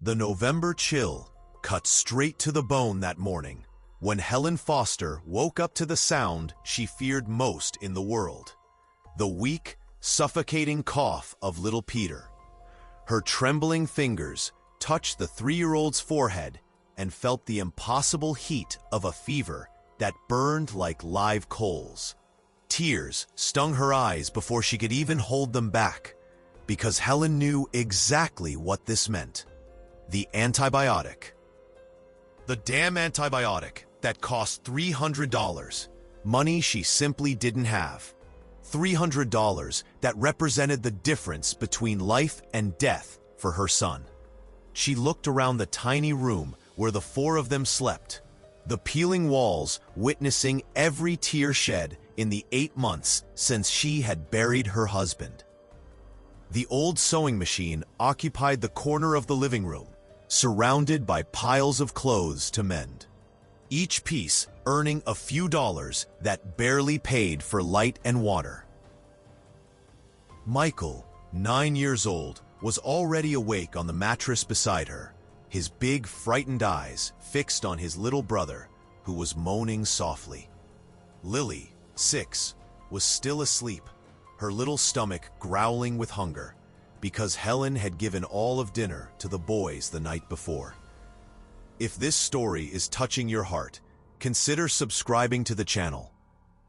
The November chill cut straight to the bone that morning when Helen Foster woke up to the sound she feared most in the world: the weak, suffocating cough of little Peter. Her trembling fingers touched the 3-year-old's forehead and felt the impossible heat of a fever that burned like live coals. Tears stung her eyes before she could even hold them back, because Helen knew exactly what this meant. The antibiotic. The damn antibiotic that cost $300. Money she simply didn't have. $300 that represented the difference between life and death for her son. She looked around the tiny room where the 4 of them slept, the peeling walls witnessing every tear shed in the 8 months since she had buried her husband. The old sewing machine occupied the corner of the living room, surrounded by piles of clothes to mend, each piece earning a few dollars that barely paid for light and water. Michael, 9 years old, was already awake on the mattress beside her, his big, frightened eyes fixed on his little brother, who was moaning softly. Lily, 6, was still asleep, her little stomach growling with hunger, because Helen had given all of dinner to the boys the night before. If this story is touching your heart, consider subscribing to the channel.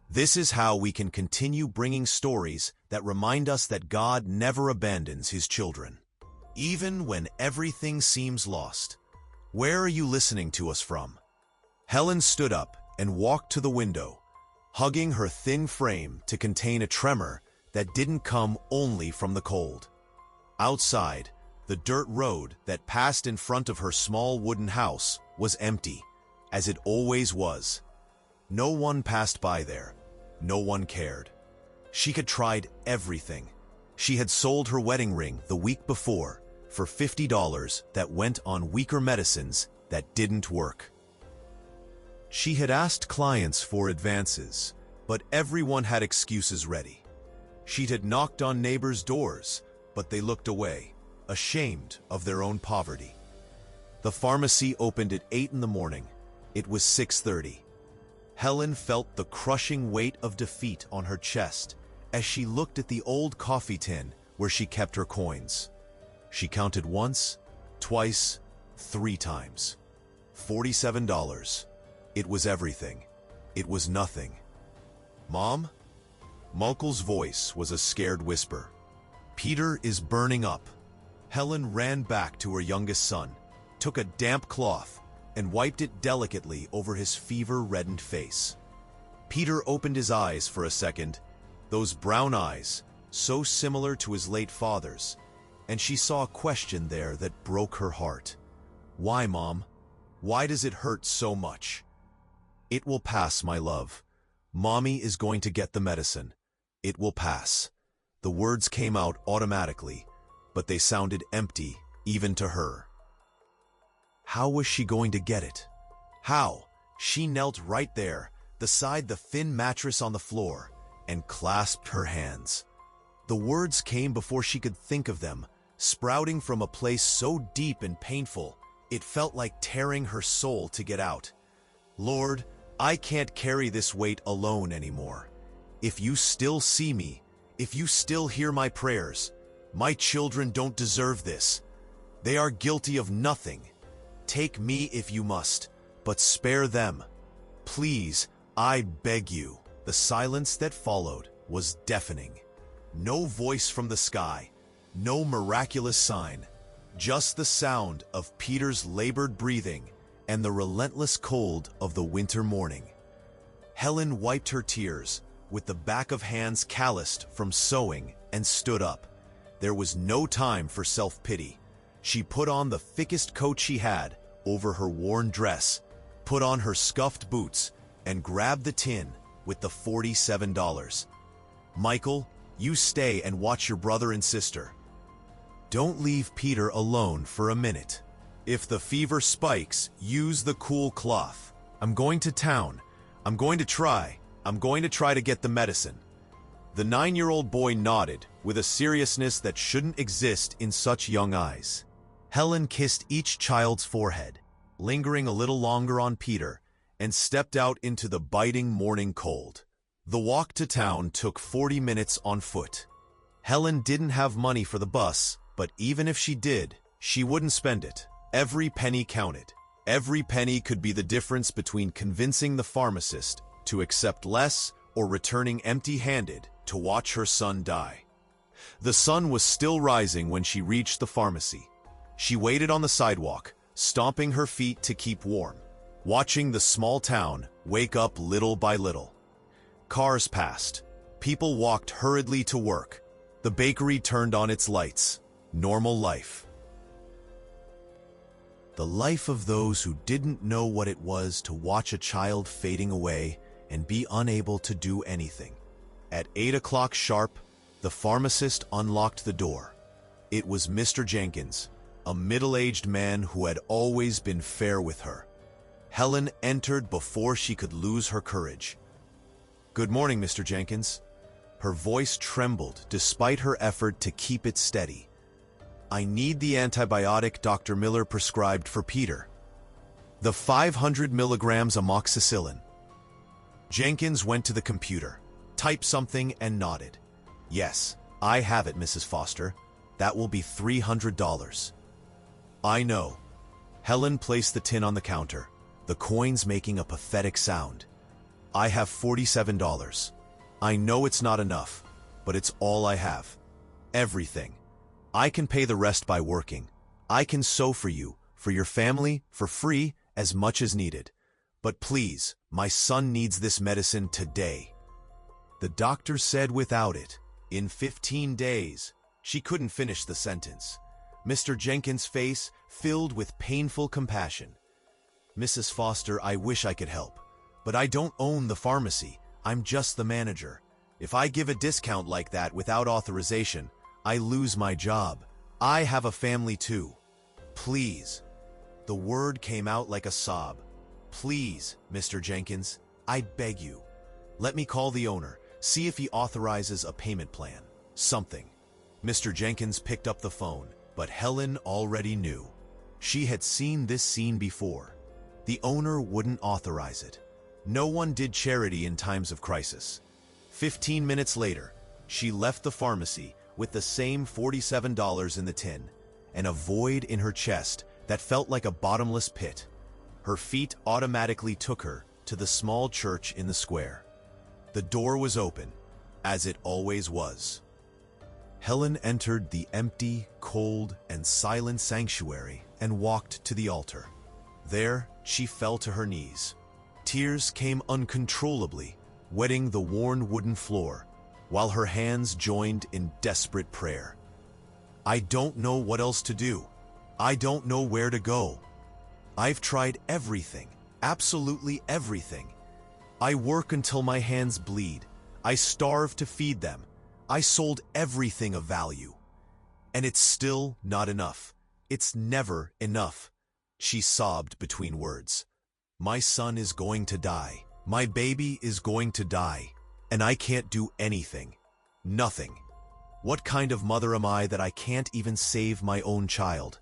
This is how we can continue bringing stories that remind us that God never abandons His children, even when everything seems lost. Where are you listening to us from? Helen stood up and walked to the window, hugging her thin frame to contain a tremor that didn't come only from the cold. Outside, the dirt road that passed in front of her small wooden house was empty, as it always was. No one passed by there. No one cared. She had tried everything. She had sold her wedding ring the week before for $50 that went on weaker medicines that didn't work. She had asked clients for advances, but everyone had excuses ready. She had knocked on neighbors' doors, but they looked away, ashamed of their own poverty. The pharmacy opened at 8 in the morning. It was 6:30. Helen felt the crushing weight of defeat on her chest as she looked at the old coffee tin where she kept her coins. She counted once, twice, 3 times. $47. It was everything. It was nothing. "Mom?" Michael's voice was a scared whisper. "Peter is burning up." Helen ran back to her youngest son, took a damp cloth, and wiped it delicately over his fever-reddened face. Peter opened his eyes for a second, those brown eyes, so similar to his late father's, and she saw a question there that broke her heart. "Why, Mom? Why does it hurt so much?" "It will pass, my love. Mommy is going to get the medicine. It will pass." The words came out automatically, but they sounded empty even to her. How was she going to get it? How? She knelt right there, beside the thin mattress on the floor, and clasped her hands. The words came before she could think of them, sprouting from a place so deep and painful, it felt like tearing her soul to get out. "Lord, I can't carry this weight alone anymore. If you still see me, if you still hear my prayers, my children don't deserve this. They are guilty of nothing. Take me if you must, but spare them. Please, I beg you." The silence that followed was deafening. No voice from the sky, no miraculous sign, just the sound of Peter's labored breathing and the relentless cold of the winter morning. Helen wiped her tears with the back of hands calloused from sewing and stood up. There was no time for self-pity. She put on the thickest coat she had over her worn dress, put on her scuffed boots, and grabbed the tin with the $47. "Michael, you stay and watch your brother and sister. Don't leave Peter alone for a minute. If the fever spikes, use the cool cloth. I'm going to town. I'm going to try to get the medicine." The 9-year-old boy nodded with a seriousness that shouldn't exist in such young eyes. Helen kissed each child's forehead, lingering a little longer on Peter, and stepped out into the biting morning cold. The walk to town took 40 minutes on foot. Helen didn't have money for the bus, but even if she did, she wouldn't spend it. Every penny counted. Every penny could be the difference between convincing the pharmacist to accept less or returning empty-handed to watch her son die. The sun was still rising when she reached the pharmacy. She waited on the sidewalk, stomping her feet to keep warm, watching the small town wake up little by little. Cars passed. People walked hurriedly to work. The bakery turned on its lights. Normal life. The life of those who didn't know what it was to watch a child fading away and be unable to do anything. At 8 o'clock sharp, the pharmacist unlocked the door. It was Mr. Jenkins, a middle-aged man who had always been fair with her. Helen entered before she could lose her courage. "Good morning, Mr. Jenkins." Her voice trembled despite her effort to keep it steady. "I need the antibiotic Dr. Miller prescribed for Peter. The 500 milligrams amoxicillin." Jenkins went to the computer, typed something, and nodded. "Yes, I have it, Mrs. Foster. That will be $300. "I know." Helen placed the tin on the counter, the coins making a pathetic sound. "I have $47. I know it's not enough, but it's all I have. Everything. I can pay the rest by working. I can sew for you, for your family, for free, as much as needed. But please, my son needs this medicine today." The doctor said without it, in 15 days. She couldn't finish the sentence. Mr. Jenkins' face filled with painful compassion. "Mrs. Foster, I wish I could help, but I don't own the pharmacy. I'm just the manager. If I give a discount like that without authorization, I lose my job. I have a family too. Please." The word came out like a sob. "Please, Mr. Jenkins, I beg you. Let me call the owner, see if he authorizes a payment plan. Something." Mr. Jenkins picked up the phone, but Helen already knew. She had seen this scene before. The owner wouldn't authorize it. No one did charity in times of crisis. 15 minutes later, she left the pharmacy with the same $47 in the tin, and a void in her chest that felt like a bottomless pit. Her feet automatically took her to the small church in the square. The door was open, as it always was. Helen entered the empty, cold, and silent sanctuary and walked to the altar. There, she fell to her knees. Tears came uncontrollably, wetting the worn wooden floor, while her hands joined in desperate prayer. "I don't know what else to do. I don't know where to go. I've tried everything, absolutely everything. I work until my hands bleed. I starve to feed them. I sold everything of value. And it's still not enough. It's never enough." She sobbed between words. "My son is going to die. My baby is going to die. And I can't do anything. Nothing. What kind of mother am I that I can't even save my own child?"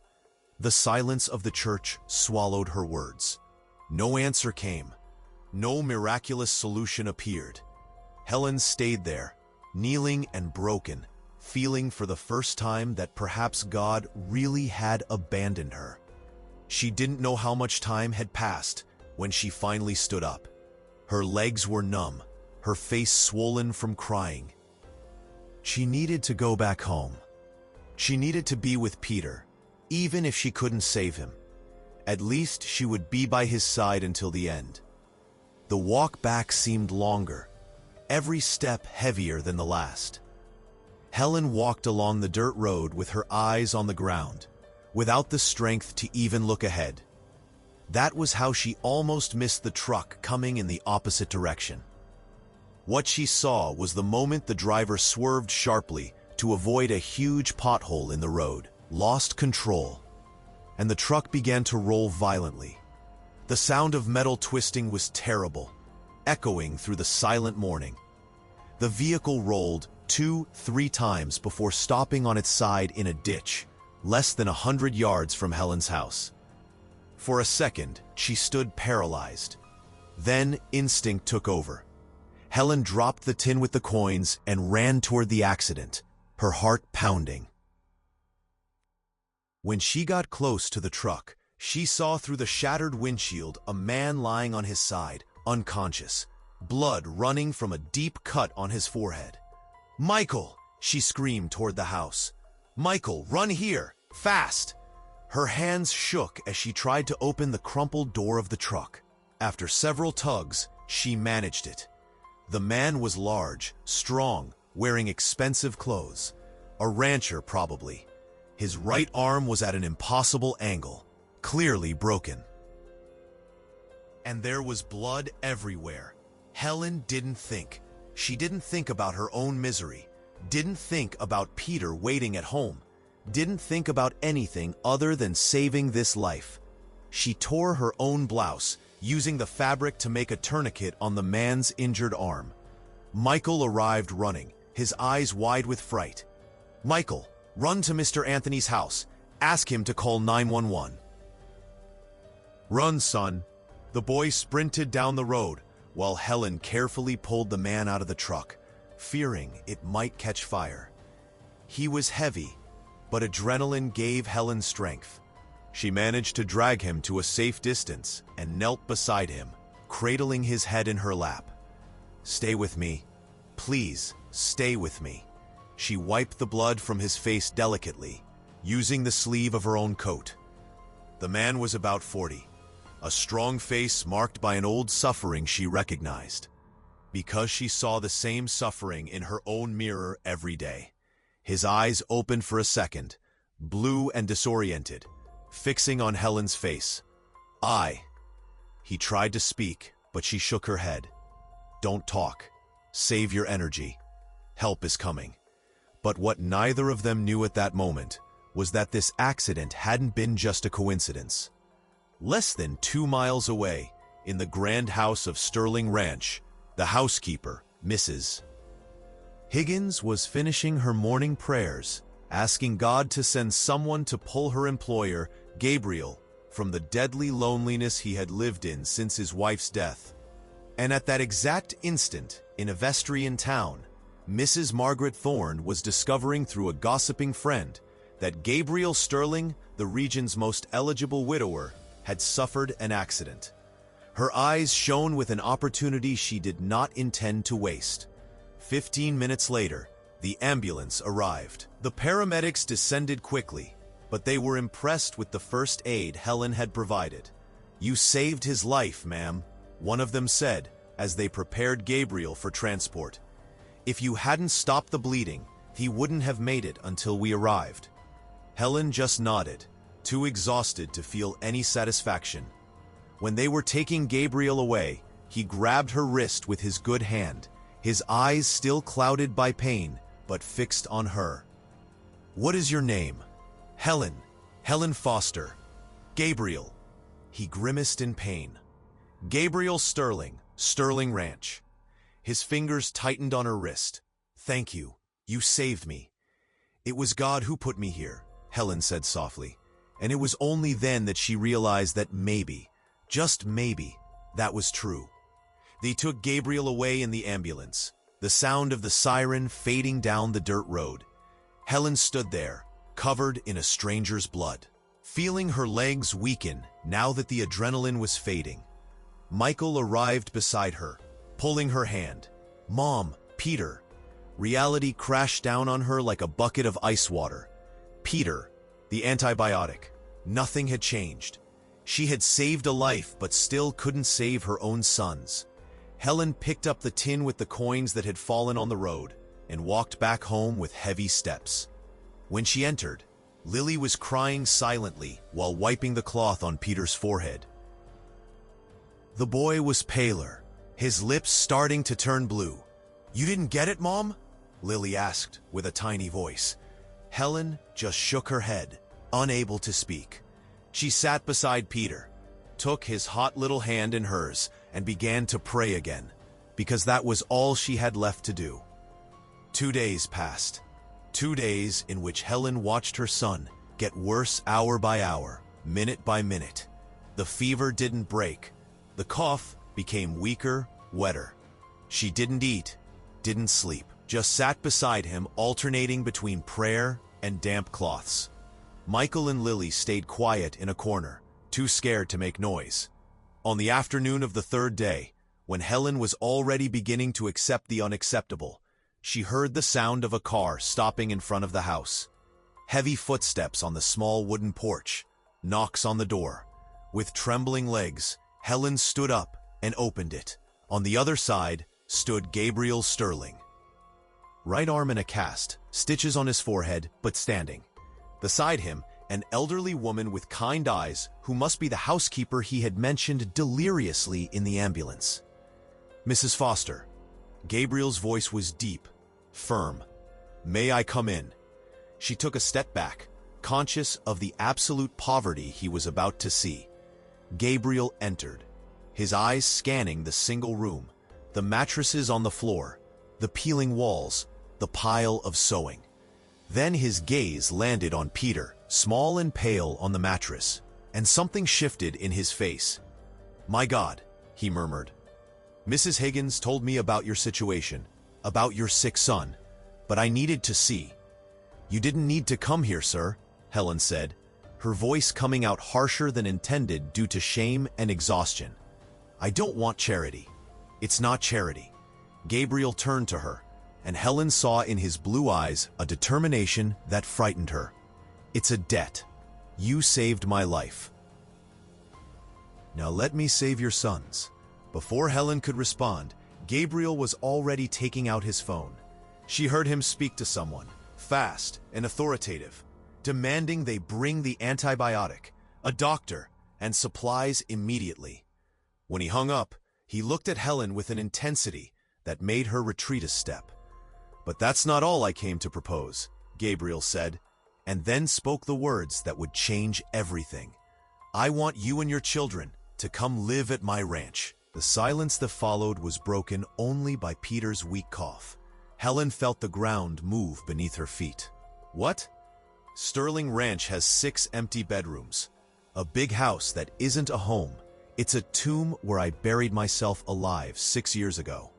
The silence of the church swallowed her words. No answer came. No miraculous solution appeared. Helen stayed there, kneeling and broken, feeling for the first time that perhaps God really had abandoned her. She didn't know how much time had passed when she finally stood up. Her legs were numb, her face swollen from crying. She needed to go back home. She needed to be with Peter, even if she couldn't save him. At least she would be by his side until the end. The walk back seemed longer, every step heavier than the last. Helen walked along the dirt road with her eyes on the ground, without the strength to even look ahead. That was how she almost missed the truck coming in the opposite direction. What she saw was the moment the driver swerved sharply to avoid a huge pothole in the road, lost control, and the truck began to roll violently. The sound of metal twisting was terrible, echoing through the silent morning. The vehicle rolled 2-3 times before stopping on its side in a ditch, less than 100 yards from Helen's house. For a second, she stood paralyzed. Then instinct took over. Helen dropped the tin with the coins and ran toward the accident, her heart pounding. When she got close to the truck, she saw through the shattered windshield a man lying on his side, unconscious, blood running from a deep cut on his forehead. "Michael!" she screamed toward the house. "Michael, run here! Fast!" Her hands shook as she tried to open the crumpled door of the truck. After several tugs, she managed it. The man was large, strong, wearing expensive clothes. A rancher, probably. His right arm was at an impossible angle, clearly broken. And there was blood everywhere. Helen didn't think. She didn't think about her own misery. Didn't think about Peter waiting at home. Didn't think about anything other than saving this life. She tore her own blouse, using the fabric to make a tourniquet on the man's injured arm. Michael arrived running, his eyes wide with fright. "Michael, run to Mr. Anthony's house. Ask him to call 911. "Run, son." The boy sprinted down the road, while Helen carefully pulled the man out of the truck, fearing it might catch fire. He was heavy, but adrenaline gave Helen strength. She managed to drag him to a safe distance and knelt beside him, cradling his head in her lap. "Stay with me. Please, stay with me." She wiped the blood from his face delicately, using the sleeve of her own coat. The man was about 40, a strong face marked by an old suffering she recognized, because she saw the same suffering in her own mirror every day. His eyes opened for a second, blue and disoriented, fixing on Helen's face. He tried to speak, but she shook her head. "Don't talk. Save your energy. Help is coming." But what neither of them knew at that moment was that this accident hadn't been just a coincidence. Less than 2 miles away, in the grand house of Sterling Ranch, the housekeeper, Mrs. Higgins, was finishing her morning prayers, asking God to send someone to pull her employer, Gabriel, from the deadly loneliness he had lived in since his wife's death. And at that exact instant, in a vestry town, Mrs. Margaret Thorne was discovering through a gossiping friend that Gabriel Sterling, the region's most eligible widower, had suffered an accident. Her eyes shone with an opportunity she did not intend to waste. 15 minutes later, the ambulance arrived. The paramedics descended quickly, but they were impressed with the first aid Helen had provided. "You saved his life, ma'am," one of them said as they prepared Gabriel for transport. "If you hadn't stopped the bleeding, he wouldn't have made it until we arrived." Helen just nodded, too exhausted to feel any satisfaction. When they were taking Gabriel away, he grabbed her wrist with his good hand, his eyes still clouded by pain, but fixed on her. "What is your name?" "Helen. Helen Foster." "Gabriel." He grimaced in pain. "Gabriel Sterling, Sterling Ranch." His fingers tightened on her wrist. "Thank you. You saved me." "It was God who put me here," Helen said softly, and it was only then that she realized that maybe, just maybe, that was true. They took Gabriel away in the ambulance, the sound of the siren fading down the dirt road. Helen stood there, covered in a stranger's blood, feeling her legs weaken now that the adrenaline was fading. Michael arrived beside her, pulling her hand. "Mom, Peter." Reality crashed down on her like a bucket of ice water. Peter, the antibiotic. Nothing had changed. She had saved a life but still couldn't save her own son's. Helen picked up the tin with the coins that had fallen on the road and walked back home with heavy steps. When she entered, Lily was crying silently while wiping the cloth on Peter's forehead. The boy was paler, his lips starting to turn blue. "You didn't get it, Mom?" Lily asked with a tiny voice. Helen just shook her head, unable to speak. She sat beside Peter, took his hot little hand in hers, and began to pray again, because that was all she had left to do. 2 days passed. 2 days in which Helen watched her son, get worse hour by hour, minute by minute. The fever didn't break. The cough became weaker, wetter. She didn't eat, didn't sleep, just sat beside him, alternating between prayer and damp cloths. Michael and Lily stayed quiet in a corner, too scared to make noise. On the afternoon of the third day, when Helen was already beginning to accept the unacceptable, she heard the sound of a car stopping in front of the house. Heavy footsteps on the small wooden porch, knocks on the door. With trembling legs, Helen stood up and opened it. On the other side stood Gabriel Sterling. Right arm in a cast, stitches on his forehead, but standing. Beside him, an elderly woman with kind eyes who must be the housekeeper he had mentioned deliriously in the ambulance. "Mrs. Foster." Gabriel's voice was deep, firm. "May I come in?" She took a step back, conscious of the absolute poverty he was about to see. Gabriel entered, his eyes scanning the single room, the mattresses on the floor, the peeling walls, the pile of sewing. Then his gaze landed on Peter, small and pale on the mattress, and something shifted in his face. "My God," he murmured. "Mrs. Higgins told me about your situation, about your sick son, but I needed to see." "You didn't need to come here, sir," Helen said, her voice coming out harsher than intended due to shame and exhaustion. "I don't want charity. It's not charity." Gabriel turned to her, and Helen saw in his blue eyes a determination that frightened her. "It's a debt. You saved my life. Now let me save your son's." Before Helen could respond, Gabriel was already taking out his phone. She heard him speak to someone, fast and authoritative, demanding they bring the antibiotic, a doctor, and supplies immediately. When he hung up, he looked at Helen with an intensity that made her retreat a step. "But that's not all I came to propose," Gabriel said, and then spoke the words that would change everything. "I want you and your children to come live at my ranch." The silence that followed was broken only by Peter's weak cough. Helen felt the ground move beneath her feet. "What?" "Sterling Ranch has 6 empty bedrooms. A big house that isn't a home. It's a tomb where I buried myself alive 6 years ago."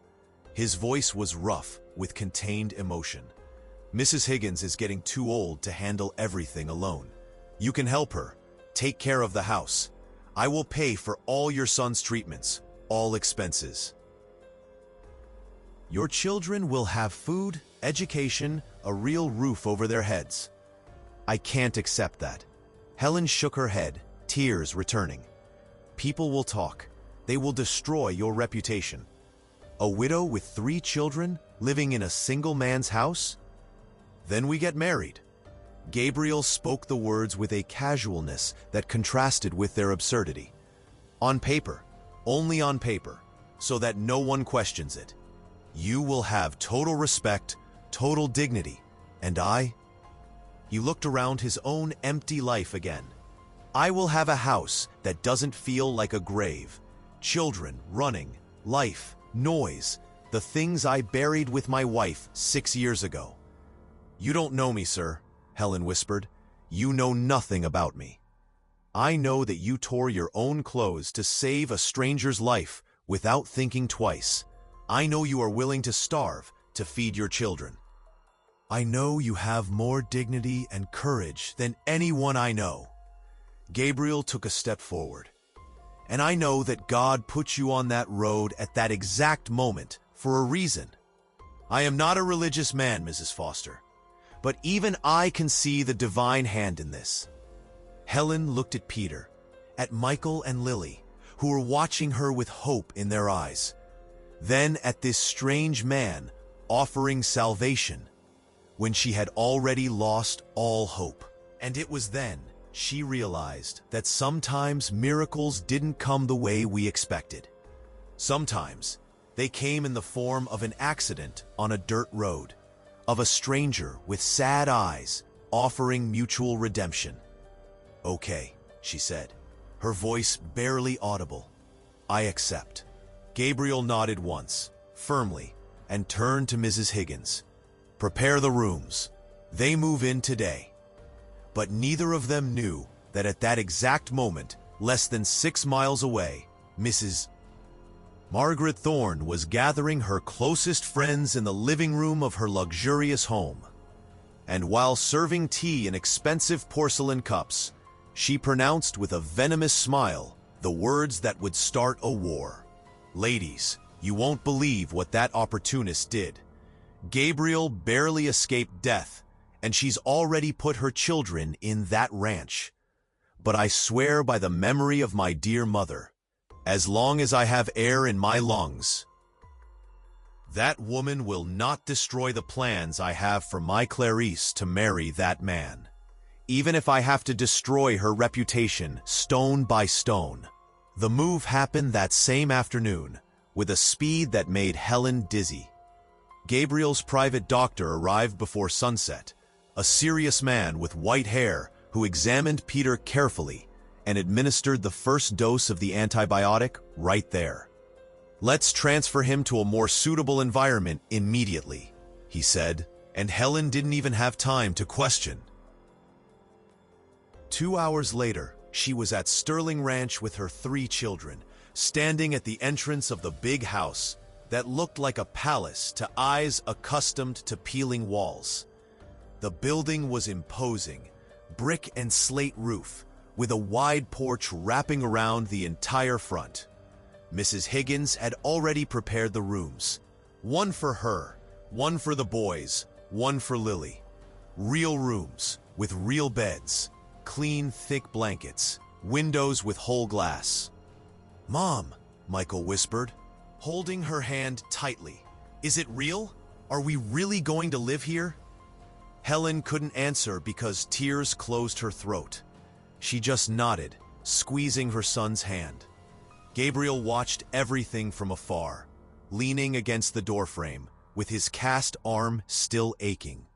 His voice was rough, with contained emotion. "Mrs. Higgins is getting too old to handle everything alone. You can help her. Take care of the house. I will pay for all your son's treatments, all expenses. Your children will have food, education, a real roof over their heads." "I can't accept that." Helen shook her head, tears returning. "People will talk. They will destroy your reputation. A widow with 3 children living in a single man's house? Then we get married." Gabriel spoke the words with a casualness that contrasted with their absurdity. "On paper, only on paper, so that no one questions it. You will have total respect, total dignity, and I..." He looked around his own empty life again. "I will have a house that doesn't feel like a grave. Children running, life, noise, the things I buried with my wife 6 years ago." "You don't know me, sir," Helen whispered. "You know nothing about me. I know that you tore your own clothes to save a stranger's life without thinking twice. I know you are willing to starve to feed your children. I know you have more dignity and courage than anyone I know." Gabriel took a step forward. "And I know that God put you on that road at that exact moment for a reason. I am not a religious man, Mrs. Foster, but even I can see the divine hand in this." Helen looked at Peter, at Michael and Lily, who were watching her with hope in their eyes. Then at this strange man offering salvation, when she had already lost all hope. And it was then she realized that sometimes miracles didn't come the way we expected. Sometimes they came in the form of an accident on a dirt road, of a stranger with sad eyes offering mutual redemption. "Okay," she said, her voice barely audible. "I accept." Gabriel nodded once, firmly, and turned to Mrs. Higgins. "Prepare the rooms. They move in today." But neither of them knew that at that exact moment, less than 6 miles away, Mrs. Margaret Thorne was gathering her closest friends in the living room of her luxurious home. And while serving tea in expensive porcelain cups, she pronounced with a venomous smile the words that would start a war. "Ladies, you won't believe what that opportunist did. Gabriel barely escaped death, and she's already put her children in that ranch. But I swear by the memory of my dear mother, as long as I have air in my lungs, that woman will not destroy the plans I have for my Clarice to marry that man, even if I have to destroy her reputation stone by stone." The move happened that same afternoon, with a speed that made Helen dizzy. Gabriel's private doctor arrived before sunset, a serious man with white hair who examined Peter carefully and administered the first dose of the antibiotic right there. "Let's transfer him to a more suitable environment immediately," he said, and Helen didn't even have time to question. 2 hours later, she was at Sterling Ranch with her 3 children, standing at the entrance of the big house that looked like a palace to eyes accustomed to peeling walls. The building was imposing, brick and slate roof, with a wide porch wrapping around the entire front. Mrs. Higgins had already prepared the rooms. One for her, one for the boys, one for Lily. Real rooms, with real beds, clean, thick blankets, windows with whole glass. "Mom," Michael whispered, holding her hand tightly. "Is it real? Are we really going to live here?" Helen couldn't answer because tears closed her throat. She just nodded, squeezing her son's hand. Gabriel watched everything from afar, leaning against the doorframe, with his cast arm still aching.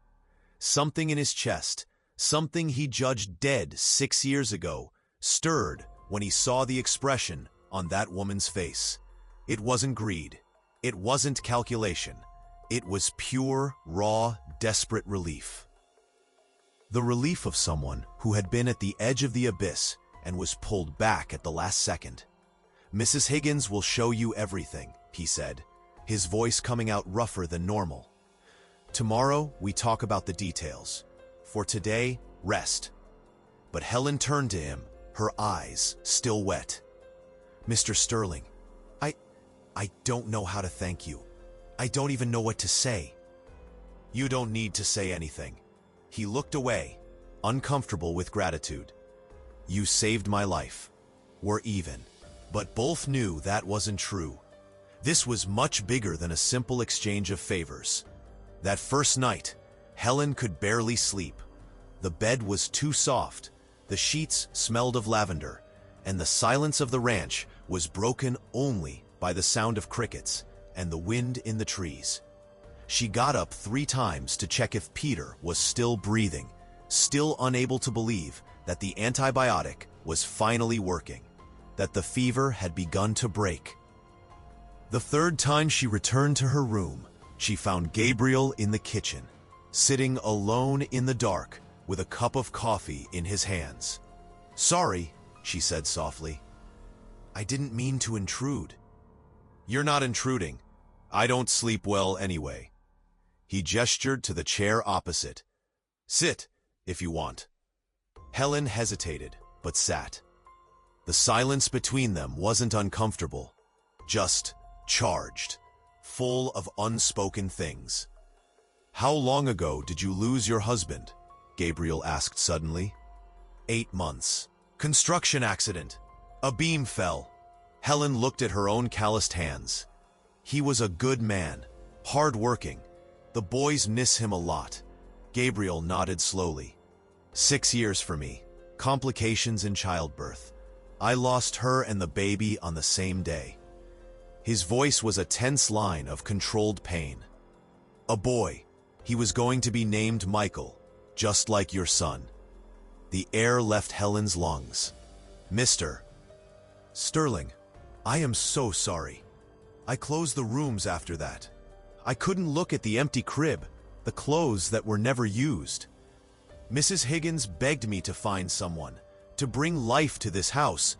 Something in his chest, something he judged dead 6 years ago, stirred when he saw the expression on that woman's face. It wasn't greed. It wasn't calculation. It was pure, raw, desperate relief. The relief of someone who had been at the edge of the abyss and was pulled back at the last second. "Mrs. Higgins will show you everything," he said, his voice coming out rougher than normal. "Tomorrow, we talk about the details. For today, rest." But Helen turned to him, her eyes still wet. "Mr. Sterling, I don't know how to thank you. I don't even know what to say." "You don't need to say anything." He looked away, uncomfortable with gratitude. "You saved my life. We're even." But both knew that wasn't true. This was much bigger than a simple exchange of favors. That first night, Helen could barely sleep. The bed was too soft, the sheets smelled of lavender, and the silence of the ranch was broken only by the sound of crickets and the wind in the trees. She got up 3 times to check if Peter was still breathing, still unable to believe that the antibiotic was finally working, that the fever had begun to break. The 3rd time she returned to her room, she found Gabriel in the kitchen, sitting alone in the dark with a cup of coffee in his hands. "Sorry," she said softly. "I didn't mean to intrude." "You're not intruding. I don't sleep well anyway." He gestured to the chair opposite. "Sit, if you want." Helen hesitated, but sat. The silence between them wasn't uncomfortable, just charged, full of unspoken things. "How long ago did you lose your husband?" Gabriel asked suddenly. 8 months. "Construction accident. A beam fell." Helen looked at her own calloused hands. "He was a good man, hard-working. The boys miss him a lot." Gabriel nodded slowly. 6 years for me. Complications in childbirth. I lost her and the baby on the same day." His voice was a tense line of controlled pain. "A boy. He was going to be named Michael, just like your son." The air left Helen's lungs. "Mr. Sterling, I am so sorry. I closed the rooms after that. I couldn't look at the empty crib, the clothes that were never used." Mrs. Higgins begged me to find someone, to bring life to this house,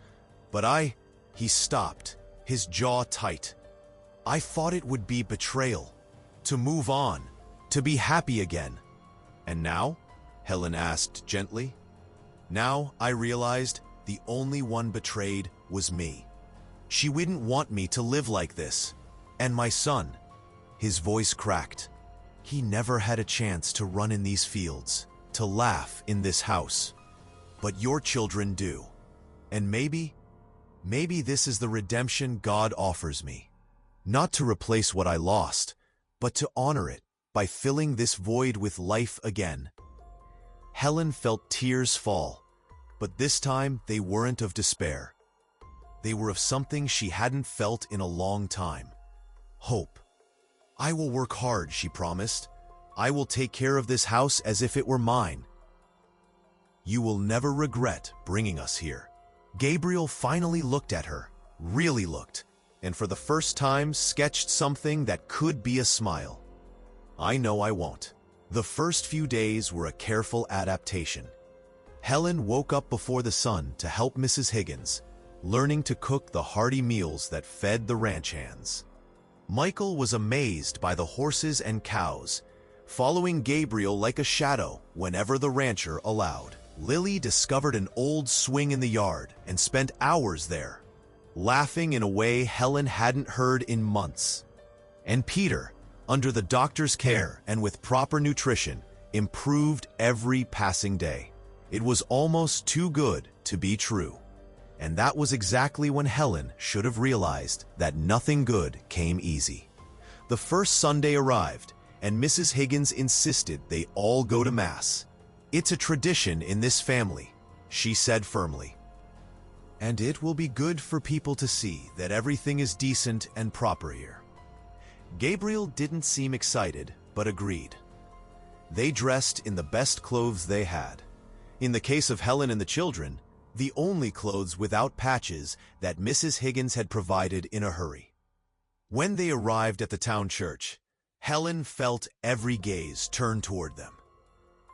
but he stopped, his jaw tight. I thought it would be betrayal, to move on, to be happy again. And now? Helen asked gently. Now I realized the only one betrayed was me. She wouldn't want me to live like this. And my son, his voice cracked. He never had a chance to run in these fields, to laugh in this house. But your children do. And maybe this is the redemption God offers me. Not to replace what I lost, but to honor it by filling this void with life again. Helen felt tears fall, but this time they weren't of despair. They were of something she hadn't felt in a long time. Hope. I will work hard, she promised. I will take care of this house as if it were mine. You will never regret bringing us here. Gabriel finally looked at her, really looked, and for the first time sketched something that could be a smile. I know I won't. The first few days were a careful adaptation. Helen woke up before the sun to help Mrs. Higgins, learning to cook the hearty meals that fed the ranch hands. Michael was amazed by the horses and cows, following Gabriel like a shadow whenever the rancher allowed. Lily discovered an old swing in the yard and spent hours there, laughing in a way Helen hadn't heard in months. And Peter, under the doctor's care and with proper nutrition, improved every passing day. It was almost too good to be true. And that was exactly when Helen should have realized that nothing good came easy. The first Sunday arrived, and Mrs. Higgins insisted they all go to Mass. It's a tradition in this family, she said firmly. And it will be good for people to see that everything is decent and proper here. Gabriel didn't seem excited, but agreed. They dressed in the best clothes they had. In the case of Helen and the children, the only clothes without patches that Mrs. Higgins had provided in a hurry. When they arrived at the town church, Helen felt every gaze turn toward them.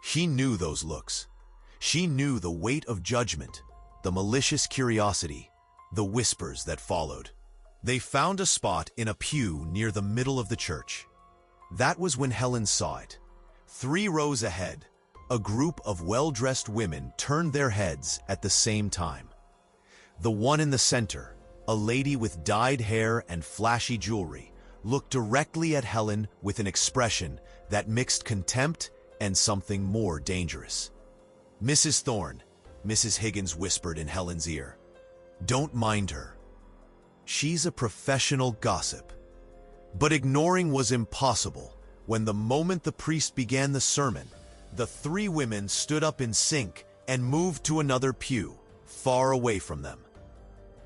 She knew those looks. She knew the weight of judgment, the malicious curiosity, the whispers that followed. They found a spot in a pew near the middle of the church. That was when Helen saw it. 3 rows ahead, a group of well-dressed women turned their heads at the same time. The one in the center, a lady with dyed hair and flashy jewelry, looked directly at Helen with an expression that mixed contempt and something more dangerous. "Mrs. Thorne," Mrs. Higgins whispered in Helen's ear. "Don't mind her. She's a professional gossip." But ignoring was impossible when the moment the priest began the sermon, the 3 women stood up in sync and moved to another pew, far away from them.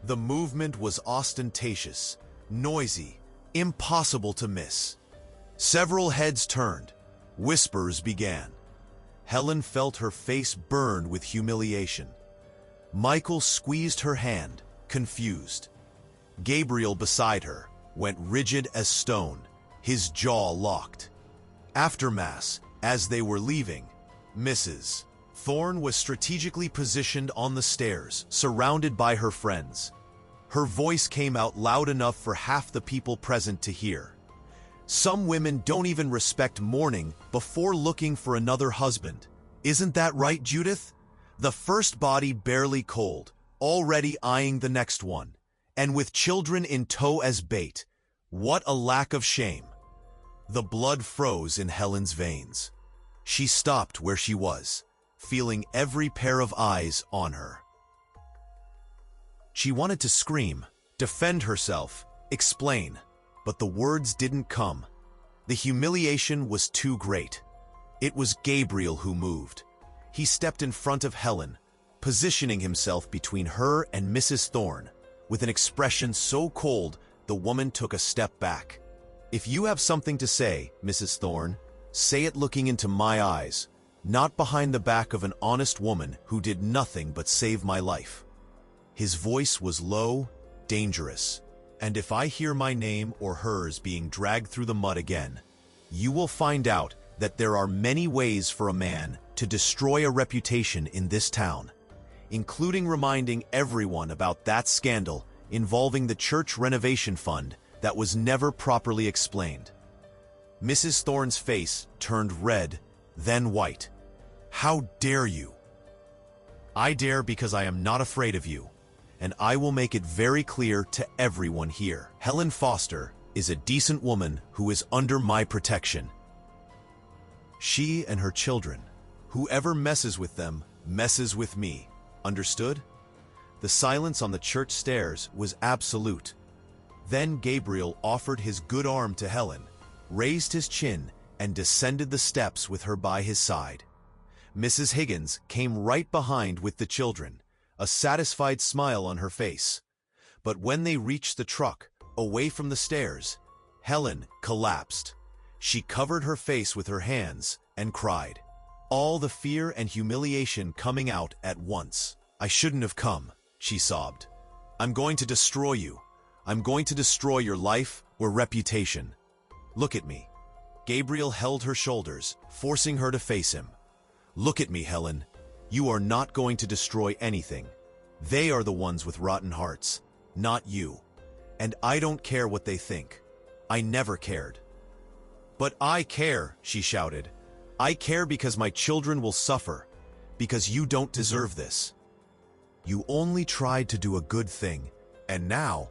The movement was ostentatious, noisy, impossible to miss. Several heads turned. Whispers began. Helen felt her face burn with humiliation. Michael squeezed her hand, confused. Gabriel beside her went rigid as stone, his jaw locked. After Mass, as they were leaving, Mrs. Thorne was strategically positioned on the stairs, surrounded by her friends. Her voice came out loud enough for half the people present to hear. "Some women don't even respect mourning before looking for another husband. Isn't that right, Judith? The first body barely cold, already eyeing the next one, and with children in tow as bait. What a lack of shame." The blood froze in Helen's veins. She stopped where she was, feeling every pair of eyes on her. She wanted to scream, defend herself, explain, but the words didn't come. The humiliation was too great. It was Gabriel who moved. He stepped in front of Helen, positioning himself between her and Mrs. Thorne. With an expression so cold, the woman took a step back. "If you have something to say, Mrs. Thorne, say it looking into my eyes, not behind the back of an honest woman who did nothing but save my life." His voice was low, dangerous. "And if I hear my name or hers being dragged through the mud again, you will find out that there are many ways for a man to destroy a reputation in this town, including reminding everyone about that scandal involving the church renovation fund that was never properly explained. Mrs. Thorne's face turned red, then white. "How dare you?" "I dare because I am not afraid of you, and I will make it very clear to everyone here. Helen Foster is a decent woman who is under my protection. She and her children. Whoever messes with them messes with me. Understood?" The silence on the church stairs was absolute. Then Gabriel offered his good arm to Helen, raised his chin, and descended the steps with her by his side. Mrs. Higgins came right behind with the children, a satisfied smile on her face. But when they reached the truck, away from the stairs, Helen collapsed. She covered her face with her hands and cried, all the fear and humiliation coming out at once. "I shouldn't have come," she sobbed. "I'm going to destroy you. I'm going to destroy your life or reputation. Look at me." Gabriel held her shoulders, forcing her to face him. "Look at me, Helen. You are not going to destroy anything. They are the ones with rotten hearts, not you. And I don't care what they think. I never cared." "But I care," she shouted. "I care because my children will suffer, because you don't deserve this. You only tried to do a good thing, and now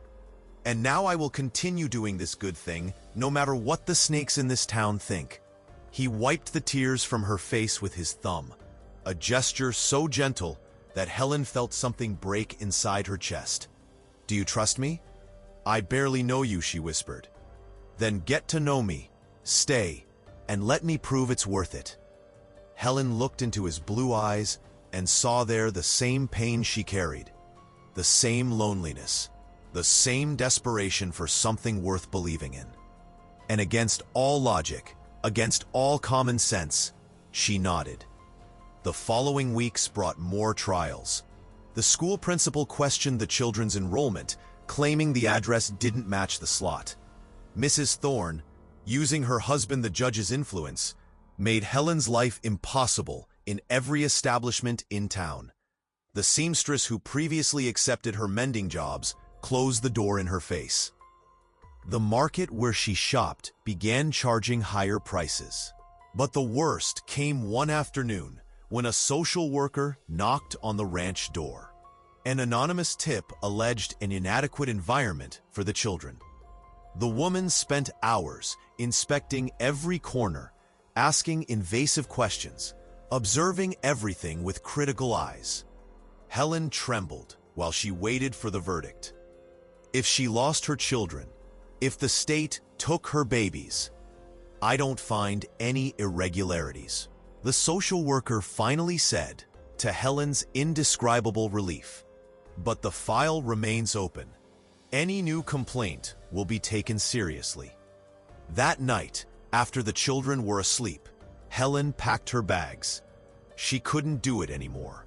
I will continue doing this good thing, no matter what the snakes in this town think." He wiped the tears from her face with his thumb, a gesture so gentle that Helen felt something break inside her chest. "Do you trust me?" "I barely know you," she whispered. "Then get to know me, stay, and let me prove it's worth it." Helen looked into his blue eyes and saw there the same pain she carried, the same loneliness, the same desperation for something worth believing in. And against all logic, against all common sense, she nodded. The following weeks brought more trials. The school principal questioned the children's enrollment, claiming the address didn't match the slot. Mrs. Thorne, using her husband the judge's influence, made Helen's life impossible in every establishment in town. The seamstress who previously accepted her mending jobs closed the door in her face. The market where she shopped began charging higher prices. But the worst came one afternoon when a social worker knocked on the ranch door. An anonymous tip alleged an inadequate environment for the children. The woman spent hours inspecting every corner, asking invasive questions, observing everything with critical eyes. Helen trembled while she waited for the verdict. If she lost her children, if the state took her babies, I don't find any irregularities. The social worker finally said, to Helen's indescribable relief. But the file remains open. Any new complaint will be taken seriously. That night, after the children were asleep, Helen packed her bags. She couldn't do it anymore.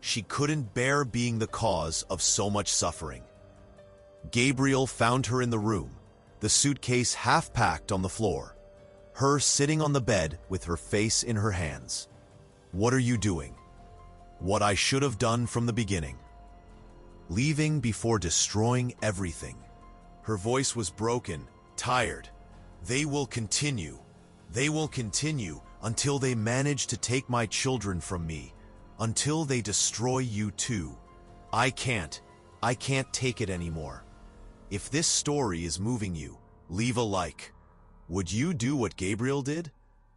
She couldn't bear being the cause of so much suffering. Gabriel found her in the room, the suitcase half-packed on the floor, her sitting on the bed with her face in her hands. "What are you doing?" "What I should have done from the beginning. Leaving before destroying everything." Her voice was broken, tired. "They will continue. They will continue until they manage to take my children from me, until they destroy you too. I can't take it anymore. If this story is moving you, leave a like. Would you do what Gabriel did?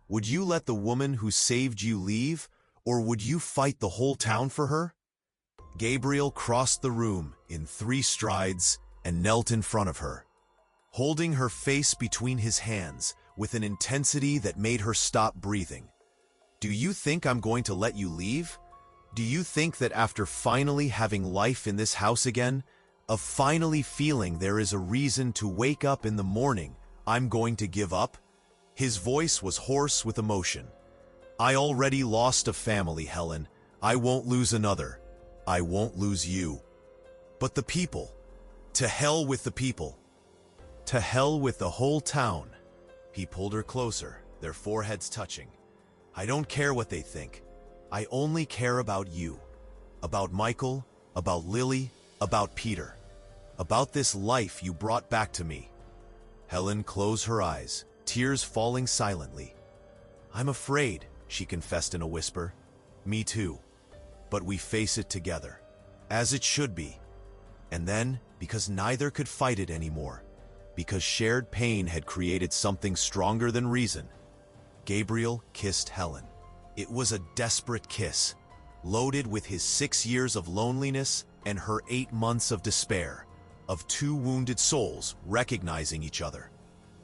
Would you let the woman who saved you leave, or would you fight the whole town for her?" Gabriel crossed the room in 3 strides and knelt in front of her, holding her face between his hands with an intensity that made her stop breathing. "Do you think I'm going to let you leave? Do you think that after finally having life in this house again, of finally feeling there is a reason to wake up in the morning, I'm going to give up?" His voice was hoarse with emotion. "I already lost a family, Helen. I won't lose another. I won't lose you. But the people, to hell with the people. To hell with the whole town." He pulled her closer, their foreheads touching. "I don't care what they think. I only care about you. About Michael, about Lily, about Peter. About this life you brought back to me." Helen closed her eyes, tears falling silently. "I'm afraid," she confessed in a whisper. "Me too. But we face it together, as it should be." And then, because neither could fight it anymore, because shared pain had created something stronger than reason, Gabriel kissed Helen. It was a desperate kiss, loaded with his 6 years of loneliness and her 8 months of despair, of two wounded souls recognizing each other.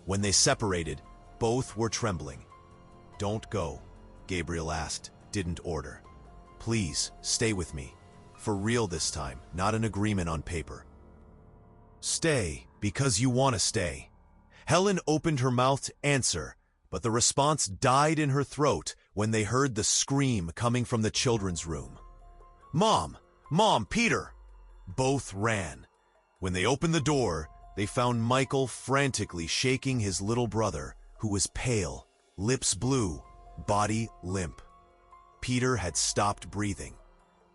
When they separated, both were trembling. "Don't go," Gabriel asked, didn't order. "Please, stay with me. For real this time, not an agreement on paper." "Stay, because you want to stay." Helen opened her mouth to answer, but the response died in her throat when they heard the scream coming from the children's room. "Mom! Mom! Peter!" Both ran. When they opened the door, they found Michael frantically shaking his little brother, who was pale, lips blue, body limp. Peter had stopped breathing.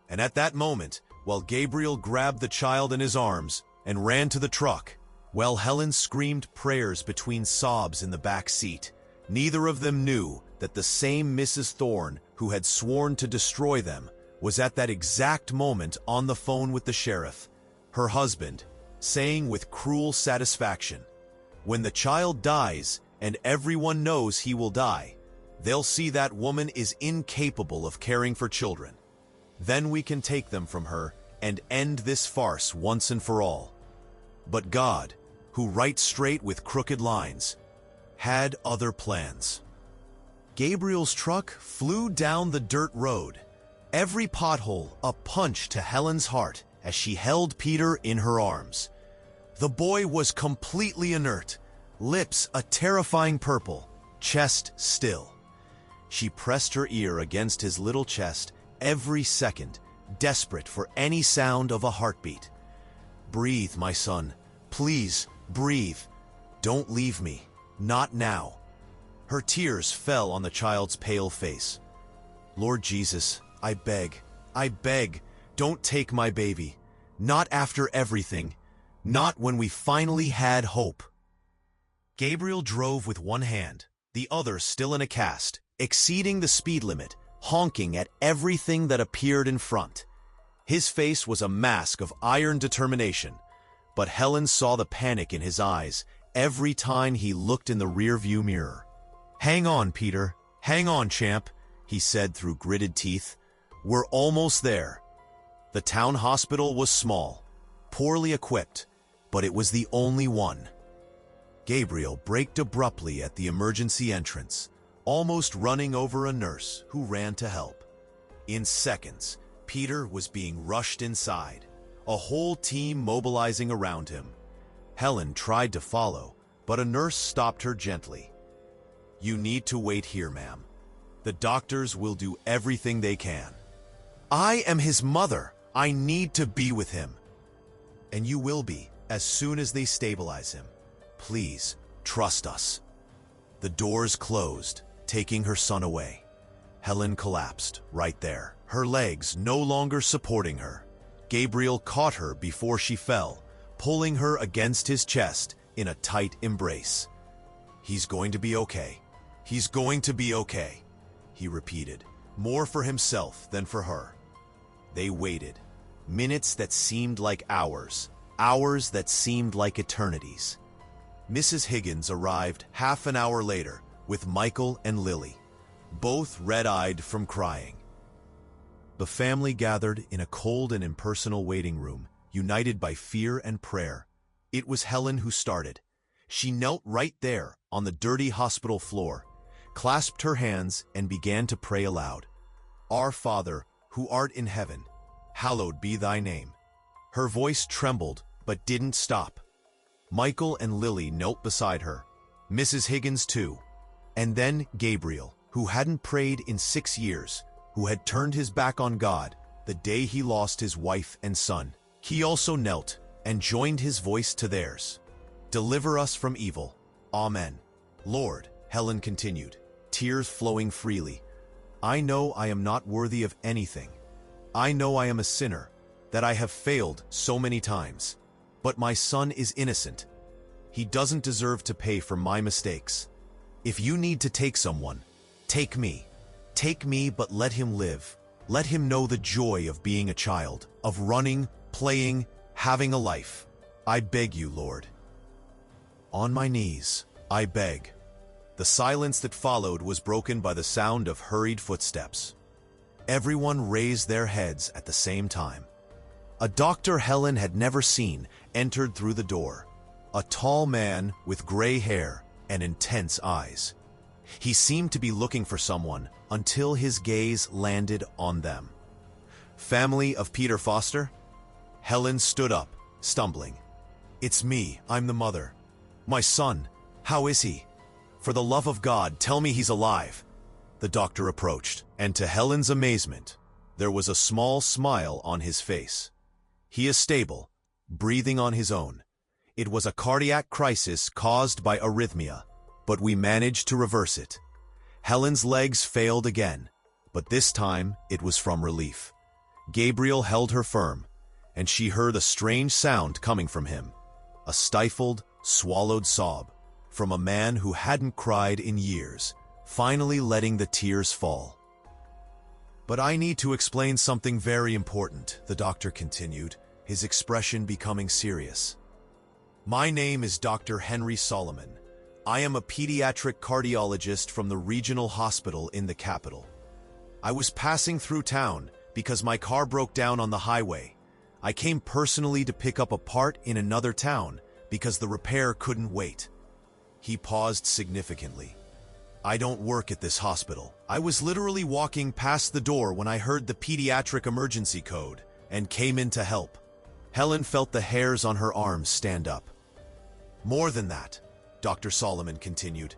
And at that moment, while Gabriel grabbed the child in his arms and ran to the truck, while Helen screamed prayers between sobs in the back seat, neither of them knew that the same Mrs. Thorne who had sworn to destroy them was at that exact moment on the phone with the sheriff, her husband, saying with cruel satisfaction, "When the child dies, and everyone knows he will die, they'll see that woman is incapable of caring for children. Then we can take them from her and end this farce once and for all." But God, who writes straight with crooked lines, had other plans. Gabriel's truck flew down the dirt road, every pothole a punch to Helen's heart as she held Peter in her arms. The boy was completely inert, lips a terrifying purple, chest still. She pressed her ear against his little chest every second, desperate for any sound of a heartbeat. "Breathe, my son. Please, breathe. Don't leave me. Not now." Her tears fell on the child's pale face. "Lord Jesus, I beg, don't take my baby. Not after everything. Not when we finally had hope." Gabriel drove with one hand, the other still in a cast, exceeding the speed limit, honking at everything that appeared in front. His face was a mask of iron determination, but Helen saw the panic in his eyes every time he looked in the rearview mirror. "Hang on, Peter. Hang on, champ," he said through gritted teeth. "We're almost there." The town hospital was small, poorly equipped, but it was the only one. Gabriel braked abruptly at the emergency entrance, almost running over a nurse who ran to help. In seconds, Peter was being rushed inside, a whole team mobilizing around him. Helen tried to follow, but a nurse stopped her gently. "You need to wait here, ma'am. The doctors will do everything they can." "I am his mother. I need to be with him." "And you will be, as soon as they stabilize him. Please, trust us." The doors closed, taking her son away. Helen collapsed right there, her legs no longer supporting her. Gabriel caught her before she fell, pulling her against his chest in a tight embrace. "He's going to be okay. He's going to be okay," he repeated, more for himself than for her. They waited, minutes that seemed like hours, hours that seemed like eternities. Mrs. Higgins arrived half an hour later with Michael and Lily, both red-eyed from crying. The family gathered in a cold and impersonal waiting room, united by fear and prayer. It was Helen who started. She knelt right there on the dirty hospital floor, clasped her hands, and began to pray aloud. "Our Father, who art in heaven, hallowed be thy name." Her voice trembled, but didn't stop. Michael and Lily knelt beside her, Mrs. Higgins too, and then Gabriel, who hadn't prayed in 6 years, who had turned his back on God the day he lost his wife and son. He also knelt and joined his voice to theirs. "Deliver us from evil. Amen." "Lord," Helen continued, tears flowing freely, I know I am not worthy of anything. I know I am a sinner, that I have failed so many times. But my son is innocent. He doesn't deserve to pay for my mistakes. If you need to take someone, take me. Take me, but let him live. Let him know the joy of being a child, of running, playing, having a life. I beg you, Lord. On my knees, I beg. The silence that followed was broken by the sound of hurried footsteps. Everyone raised their heads at the same time. A doctor Helen had never seen entered through the door. A tall man with gray hair and intense eyes. He seemed to be looking for someone until his gaze landed on them. Family of Peter Foster? Helen stood up, stumbling. It's me, I'm the mother. My son, how is he? For the love of God, tell me he's alive. The doctor approached, and to Helen's amazement, there was a small smile on his face. He is stable, breathing on his own. It was a cardiac crisis caused by arrhythmia, but we managed to reverse it. Helen's legs failed again, but this time it was from relief. Gabriel held her firm, and she heard a strange sound coming from him, a stifled, swallowed sob, from a man who hadn't cried in years, finally letting the tears fall. But I need to explain something very important, the doctor continued, his expression becoming serious. My name is Dr. Henry Solomon. I am a pediatric cardiologist from the regional hospital in the capital. I was passing through town because my car broke down on the highway. I came personally to pick up a part in another town because the repair couldn't wait. He paused significantly. I don't work at this hospital. I was literally walking past the door when I heard the pediatric emergency code and came in to help. Helen felt the hairs on her arms stand up. More than that, Dr. Solomon continued,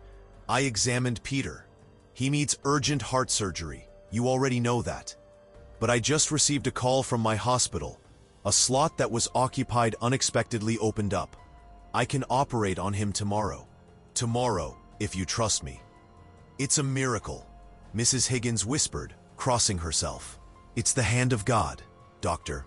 I examined Peter. He needs urgent heart surgery. You already know that. But I just received a call from my hospital. A slot that was occupied unexpectedly opened up. I can operate on him tomorrow. Tomorrow, if you trust me. It's a miracle, Mrs. Higgins whispered, crossing herself. It's the hand of God, Doctor.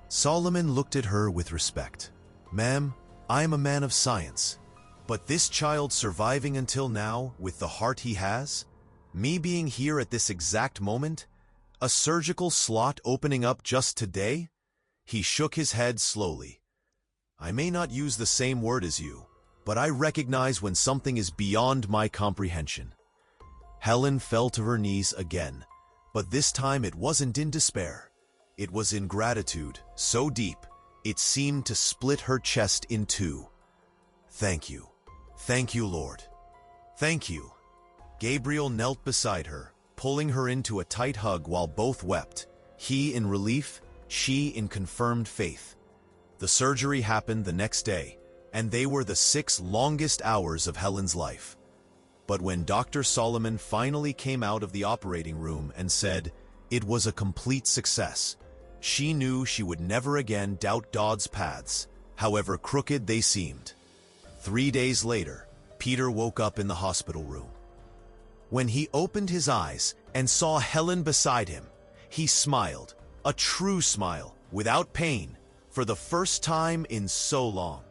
Solomon looked at her with respect. Ma'am, I am a man of science. But this child surviving until now with the heart he has? Me being here at this exact moment? A surgical slot opening up just today? He shook his head slowly. I may not use the same word as you, but I recognize when something is beyond my comprehension. Helen fell to her knees again, but this time it wasn't in despair. It was in gratitude, so deep, it seemed to split her chest in two. Thank you. Thank you, Lord. Thank you. Gabriel knelt beside her, pulling her into a tight hug while both wept, he in relief, she in confirmed faith. The surgery happened the next day, and they were the 6 longest hours of Helen's life. But when Dr. Solomon finally came out of the operating room and said it was a complete success, she knew she would never again doubt God's paths, however crooked they seemed. 3 days later, Peter woke up in the hospital room. When he opened his eyes and saw Helen beside him, he smiled, a true smile, without pain, for the first time in so long.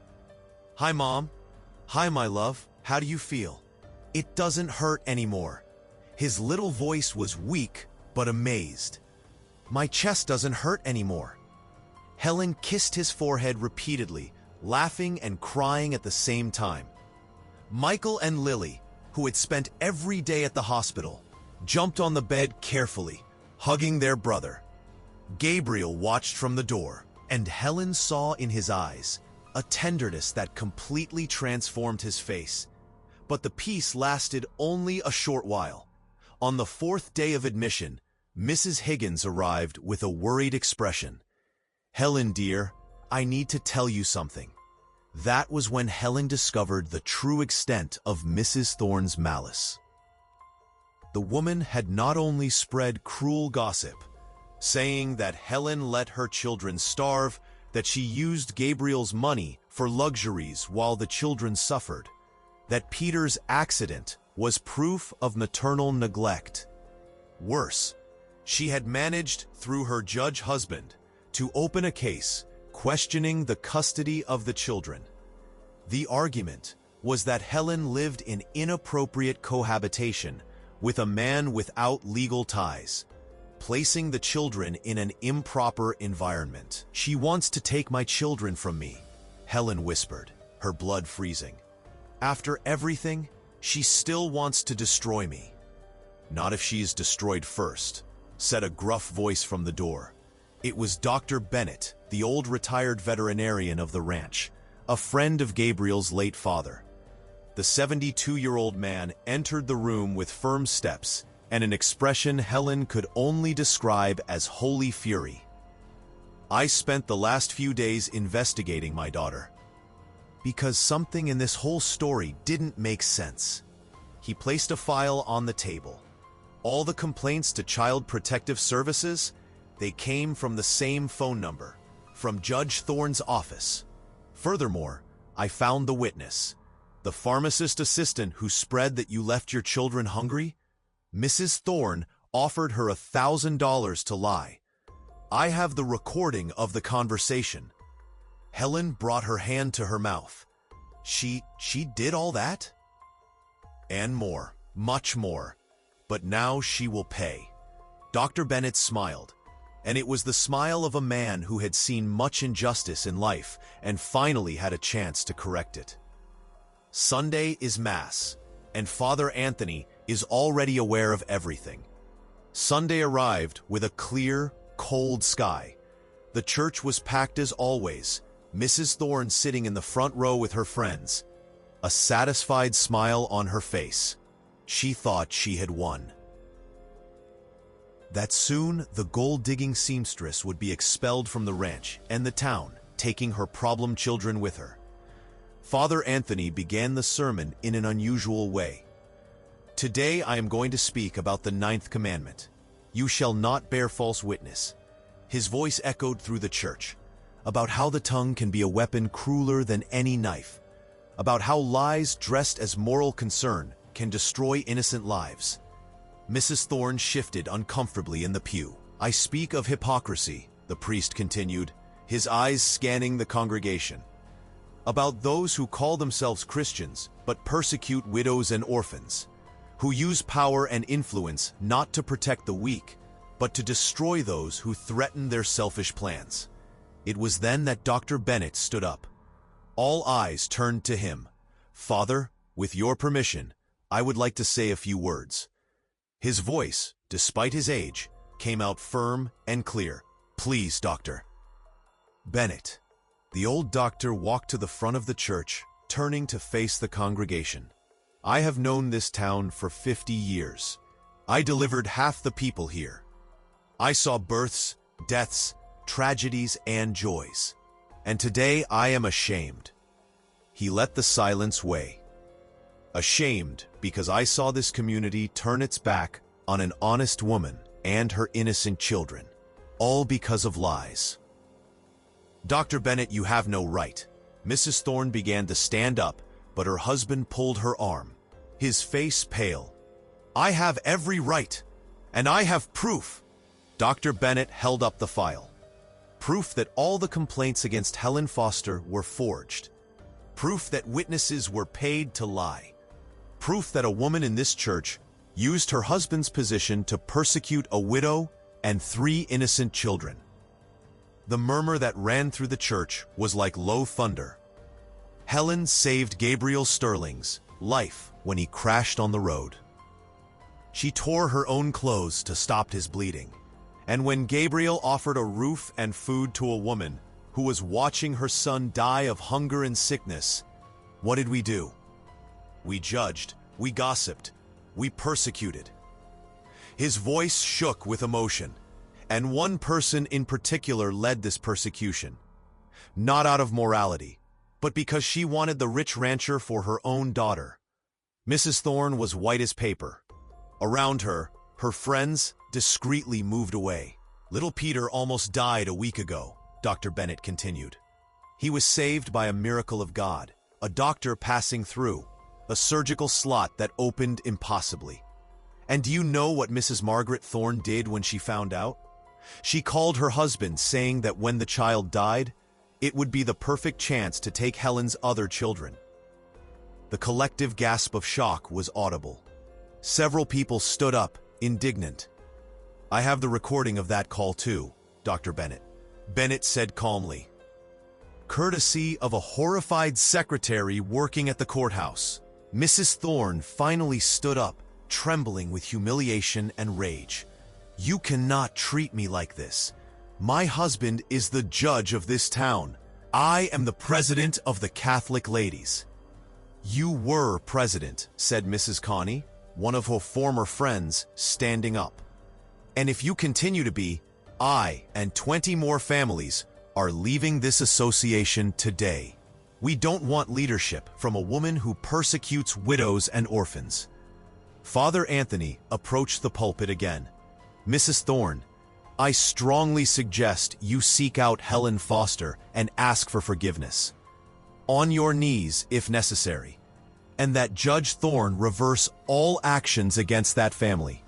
Hi, Mom. Hi, my love. How do you feel? It doesn't hurt anymore. His little voice was weak, but amazed. My chest doesn't hurt anymore. Helen kissed his forehead repeatedly, laughing and crying at the same time. Michael and Lily, who had spent every day at the hospital, jumped on the bed carefully, hugging their brother. Gabriel watched from the door, and Helen saw in his eyes a tenderness that completely transformed his face. But the peace lasted only a short while. On the 4th day of admission, Mrs. Higgins arrived with a worried expression. Helen, dear, I need to tell you something. That was when Helen discovered the true extent of Mrs. Thorne's malice. The woman had not only spread cruel gossip, saying that Helen let her children starve, that she used Gabriel's money for luxuries while the children suffered, that Peter's accident was proof of maternal neglect. Worse, she had managed, through her judge husband, to open a case questioning the custody of the children. The argument was that Helen lived in inappropriate cohabitation with a man without legal ties, placing the children in an improper environment. "She wants to take my children from me," Helen whispered, her blood freezing. "After everything, she still wants to destroy me." "Not if she is destroyed first," said a gruff voice from the door. It was Dr. Bennett, the old retired veterinarian of the ranch, a friend of Gabriel's late father. The 72-year-old man entered the room with firm steps and an expression Helen could only describe as holy fury. "I spent the last few days investigating my daughter, because something in this whole story didn't make sense." He placed a file on the table. All the complaints to Child Protective Services, they came from the same phone number, from Judge Thorne's office. Furthermore, I found the witness, the pharmacist assistant who spread that you left your children hungry. Mrs. Thorne offered her $1,000 to lie. I have the recording of the conversation. Helen brought her hand to her mouth. She did all that? And more, much more. But now she will pay. Dr. Bennett smiled, and it was the smile of a man who had seen much injustice in life and finally had a chance to correct it. Sunday is Mass, and Father Anthony is already aware of everything. Sunday arrived with a clear, cold sky. The church was packed as always, Mrs. Thorne sitting in the front row with her friends, a satisfied smile on her face. She thought she had won. That soon the gold-digging seamstress would be expelled from the ranch and the town, taking her problem children with her. Father Anthony began the sermon in an unusual way. "Today I am going to speak about the 9th commandment. You shall not bear false witness." His voice echoed through the church, about how the tongue can be a weapon crueler than any knife, about how lies dressed as moral concern can destroy innocent lives. Mrs. Thorne shifted uncomfortably in the pew. "I speak of hypocrisy," the priest continued, his eyes scanning the congregation. "About those who call themselves Christians but persecute widows and orphans, who use power and influence not to protect the weak, but to destroy those who threaten their selfish plans." It was then that Dr. Bennett stood up. All eyes turned to him. "Father, with your permission, I would like to say a few words." His voice, despite his age, came out firm and clear. "Please, Doctor." Bennett. The old doctor walked to the front of the church, turning to face the congregation. "I have known this town for 50 years. I delivered half the people here. I saw births, deaths, tragedies, and joys. And today I am ashamed." He let the silence weigh. "Ashamed because I saw this community turn its back on an honest woman and her innocent children, all because of lies." "Dr. Bennett, you have no right." Mrs. Thorne began to stand up, but her husband pulled her arm, his face pale. "I have every right, and I have proof." Dr. Bennett held up the file. Proof that all the complaints against Helen Foster were forged. Proof that witnesses were paid to lie. Proof that a woman in this church used her husband's position to persecute a widow and 3 innocent children. The murmur that ran through the church was like low thunder. Helen saved Gabriel Sterling's life when he crashed on the road. She tore her own clothes to stop his bleeding. And when Gabriel offered a roof and food to a woman who was watching her son die of hunger and sickness, what did we do? We judged, we gossiped, we persecuted. His voice shook with emotion, and one person in particular led this persecution. Not out of morality, but because she wanted the rich rancher for her own daughter. Mrs. Thorne was white as paper. Around her, her friends discreetly moved away. "Little Peter almost died a week ago," Dr. Bennett continued. "He was saved by a miracle of God, a doctor passing through, a surgical slot that opened impossibly. And do you know what Mrs. Margaret Thorne did when she found out? She called her husband, saying that when the child died, it would be the perfect chance to take Helen's other children. The collective gasp of shock was audible. Several people stood up, indignant. "I have the recording of that call too, Dr. Bennett," Bennett said calmly. Courtesy of a horrified secretary working at the courthouse, Mrs. Thorne finally stood up, trembling with humiliation and rage. "You cannot treat me like this. My husband is the judge of this town. I am the president of the Catholic Ladies." "You were president," said Mrs. Connie, one of her former friends, standing up. "And if you continue to be, I and 20 more families are leaving this association today. We don't want leadership from a woman who persecutes widows and orphans." Father Anthony approached the pulpit again. "Mrs. Thorne, I strongly suggest you seek out Helen Foster and ask for forgiveness. On your knees, if necessary. And that Judge Thorne reverse all actions against that family.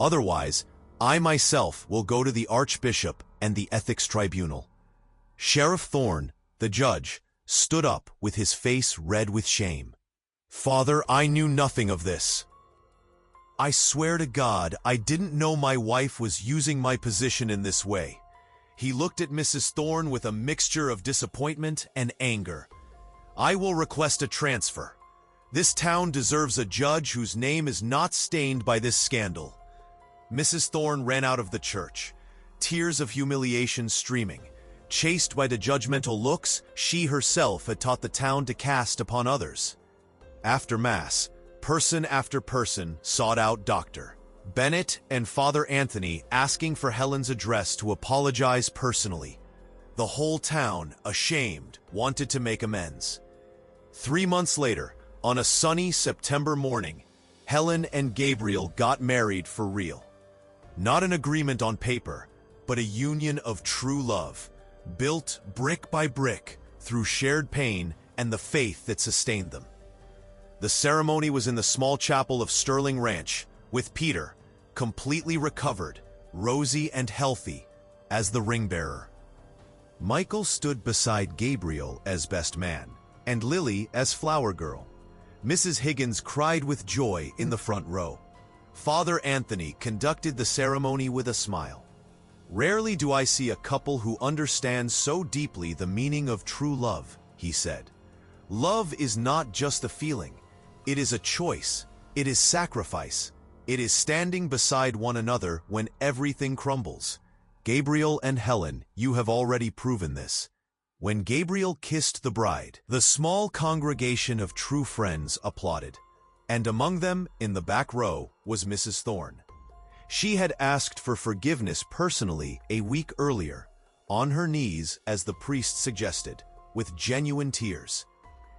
Otherwise, I myself will go to the Archbishop and the Ethics Tribunal." Sheriff Thorne, the judge, stood up with his face red with shame. "Father, I knew nothing of this. I swear to God, I didn't know my wife was using my position in this way." He looked at Mrs. Thorne with a mixture of disappointment and anger. "I will request a transfer. This town deserves a judge whose name is not stained by this scandal." Mrs. Thorne ran out of the church, tears of humiliation streaming, chased by the judgmental looks she herself had taught the town to cast upon others. After Mass, person after person sought out Dr. Bennett and Father Anthony, asking for Helen's address to apologize personally. The whole town, ashamed, wanted to make amends. 3 months later, on a sunny September morning, Helen and Gabriel got married for real. Not an agreement on paper, but a union of true love, built brick by brick through shared pain and the faith that sustained them. The ceremony was in the small chapel of Sterling Ranch, with Peter, completely recovered, rosy and healthy, as the ring bearer. Michael stood beside Gabriel as best man, and Lily as flower girl. Mrs. Higgins cried with joy in the front row. Father Anthony conducted the ceremony with a smile. "Rarely do I see a couple who understands so deeply the meaning of true love," he said. "Love is not just a feeling. It is a choice. It is sacrifice. It is standing beside one another when everything crumbles. Gabriel and Helen, you have already proven this." When Gabriel kissed the bride, the small congregation of true friends applauded. And among them, in the back row, was Mrs. Thorne. She had asked for forgiveness personally a week earlier, on her knees as the priest suggested, with genuine tears.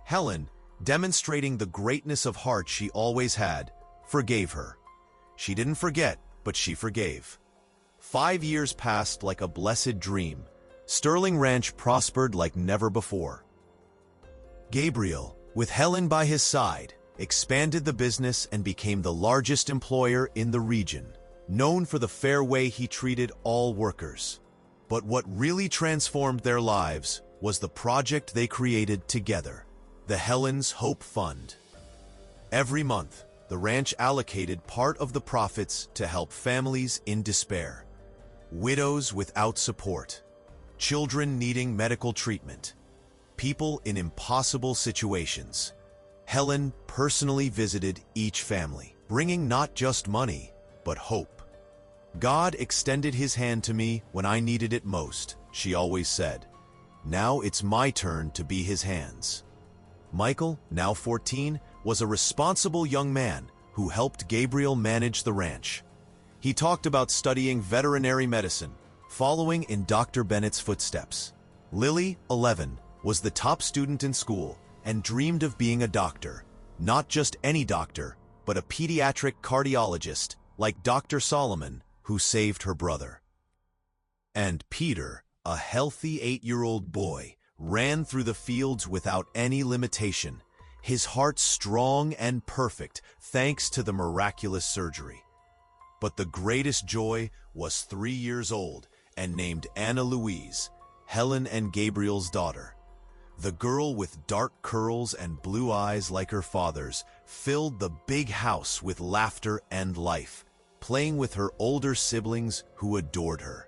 Helen, demonstrating the greatness of heart she always had, forgave her. She didn't forget, but she forgave. 5 years passed like a blessed dream. Sterling Ranch prospered like never before. Gabriel, with Helen by his side, expanded the business and became the largest employer in the region, known for the fair way he treated all workers. But what really transformed their lives was the project they created together, the Helen's Hope Fund. Every month, the ranch allocated part of the profits to help families in despair, widows without support, children needing medical treatment, people in impossible situations. Helen personally visited each family, bringing not just money, but hope. "God extended his hand to me when I needed it most," she always said. "Now it's my turn to be his hands." Michael, now 14, was a responsible young man who helped Gabriel manage the ranch. He talked about studying veterinary medicine, following in Dr. Bennett's footsteps. Lily, 11, was the top student in school and dreamed of being a doctor. Not just any doctor, but a pediatric cardiologist like Dr. Solomon, who saved her brother. And Peter, a healthy 8-year-old boy, ran through the fields without any limitation, his heart strong and perfect thanks to the miraculous surgery. But the greatest joy was 3 years old and named Anna Louise, Helen and Gabriel's daughter. The girl with dark curls and blue eyes like her father's filled the big house with laughter and life, playing with her older siblings who adored her.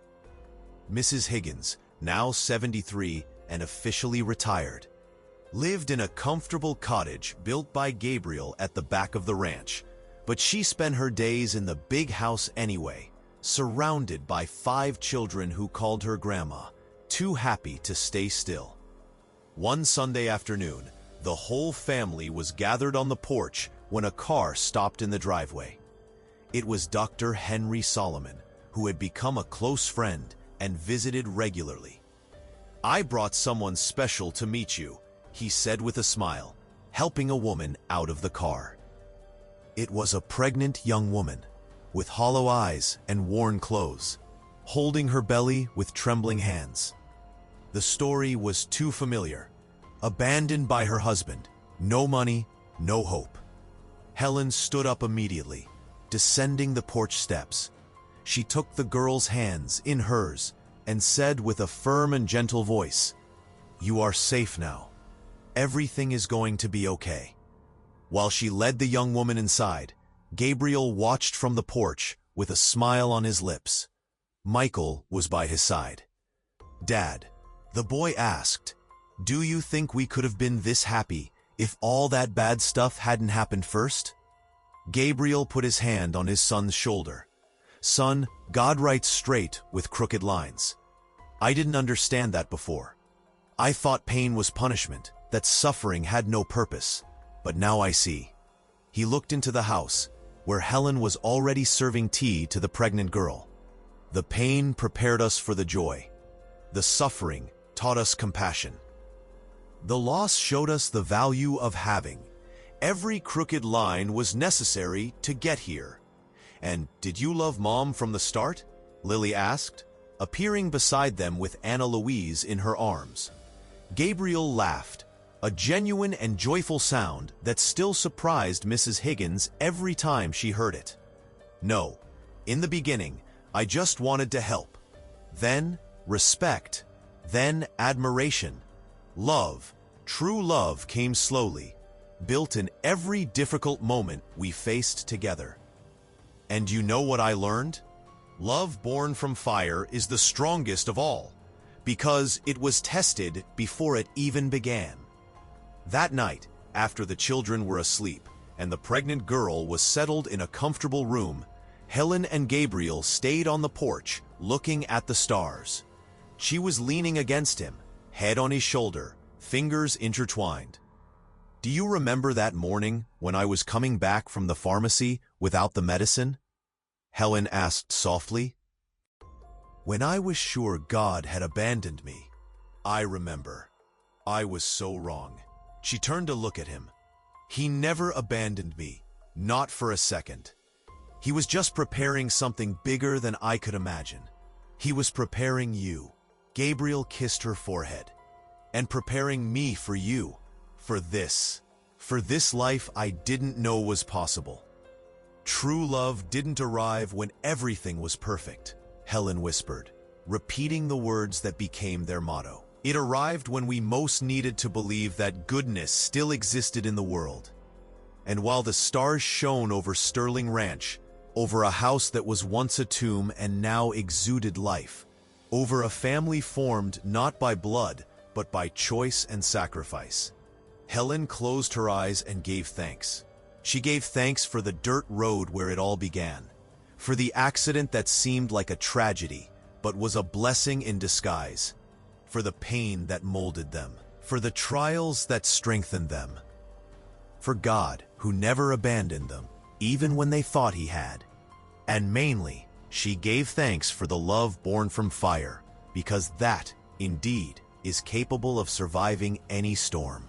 Mrs. Higgins, now 73 and officially retired, lived in a comfortable cottage built by Gabriel at the back of the ranch, but she spent her days in the big house anyway, surrounded by 5 children who called her Grandma, too happy to stay still. One Sunday afternoon, the whole family was gathered on the porch when a car stopped in the driveway. It was Dr. Henry Solomon, who had become a close friend and visited regularly. "I brought someone special to meet you," he said with a smile, helping a woman out of the car. It was a pregnant young woman, with hollow eyes and worn clothes, holding her belly with trembling hands. The story was too familiar. Abandoned by her husband, no money, no hope. Helen stood up immediately, descending the porch steps. She took the girl's hands in hers and said with a firm and gentle voice, "You are safe now. Everything is going to be okay." While she led the young woman inside, Gabriel watched from the porch with a smile on his lips. Michael was by his side. "Dad," the boy asked, "do you think we could have been this happy if all that bad stuff hadn't happened first?" Gabriel put his hand on his son's shoulder. "Son, God writes straight with crooked lines. I didn't understand that before. I thought pain was punishment, that suffering had no purpose, but now I see." He looked into the house, where Helen was already serving tea to the pregnant girl. "The pain prepared us for the joy. The suffering taught us compassion. The loss showed us the value of having. Every crooked line was necessary to get here." "And did you love Mom from the start?" Lily asked, appearing beside them with Anna Louise in her arms. Gabriel laughed, a genuine and joyful sound that still surprised Mrs. Higgins every time she heard it. "No, in the beginning, I just wanted to help. Then respect, then admiration. Love, true love came slowly, built in every difficult moment we faced together. And you know what I learned? Love born from fire is the strongest of all, because it was tested before it even began." That night, after the children were asleep and the pregnant girl was settled in a comfortable room, Helen and Gabriel stayed on the porch looking at the stars. She was leaning against him, head on his shoulder, fingers intertwined. "Do you remember that morning when I was coming back from the pharmacy without the medicine?" Helen asked softly. "When I was sure God had abandoned me. I remember. I was so wrong." She turned to look at him. "He never abandoned me, not for a second. He was just preparing something bigger than I could imagine. He was preparing you." Gabriel kissed her forehead. "And preparing me for you, for this life I didn't know was possible." "True love didn't arrive when everything was perfect," Helen whispered, repeating the words that became their motto. "It arrived when we most needed to believe that goodness still existed in the world." And while the stars shone over Sterling Ranch, over a house that was once a tomb and now exuded life, over a family formed not by blood, but by choice and sacrifice, Helen closed her eyes and gave thanks. She gave thanks for the dirt road where it all began, for the accident that seemed like a tragedy, but was a blessing in disguise, for the pain that molded them, for the trials that strengthened them, for God who never abandoned them, even when they thought he had. And mainly, she gave thanks for the love born from fire, because that, indeed, is capable of surviving any storm.